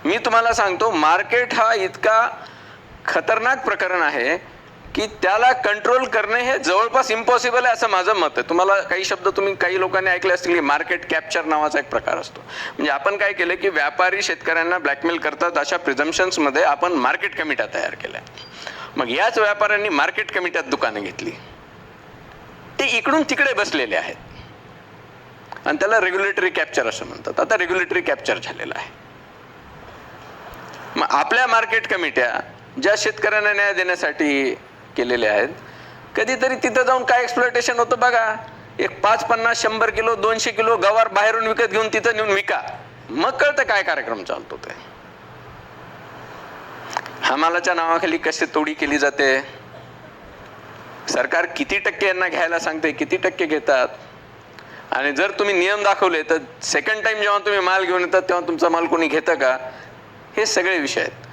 मी तुम्हाला सांगतो, मार्केट हा इतका खतरनाक प्रकरण आहे की त्याला कंट्रोल करणे हे जवळपास इम्पॉसिबल आहे असं माझं मत आहे. तुम्हाला काही शब्द तुम्ही काही लोकांनी ऐकले असतील की मार्केट कॅप्चर नावाचा एक प्रकार असतो. म्हणजे आपण काय केलं की व्यापारी शेतकऱ्यांना ब्लॅकमेल करतात अशा प्रिझम्पशन्समध्ये आपण मार्केट कमिट्या तयार केल्या. मग याच व्यापाऱ्यांनी मार्केट कमिट्यात दुकानं घेतली, ते इकडून तिकडे बसलेले आहेत आणि त्याला रेग्युलेटरी कॅप्चर असं म्हणतात. आता रेग्युलेटरी कॅप्चर झालेलं आहे. मग आपल्या मार्केट कमिट्या ज्या शेतकऱ्यांना न्याय देण्यासाठी केलेले आहेत, कधीतरी तिथं जाऊन काय एक्सप्लॉयटेशन होतं बघा. एक 5, 50, 100 किलो 200 किलो गवार बाहेरून विकत घेऊन तिथं नेऊन विका, मग कळतं काय कार्यक्रम चालतो ते. हमालाच्या नावाखाली कशी तोडी केली जाते, सरकार किती टक्के यांना घ्यायला सांगते, किती टक्के घेतात. आणि जर तुम्ही नियम दाखवले तर सेकंड टाइम जेव्हा तुम्ही माल घेऊन येतात तेव्हा तुमचा माल कोणी घेतं का, हे सगळे विषय आहेत.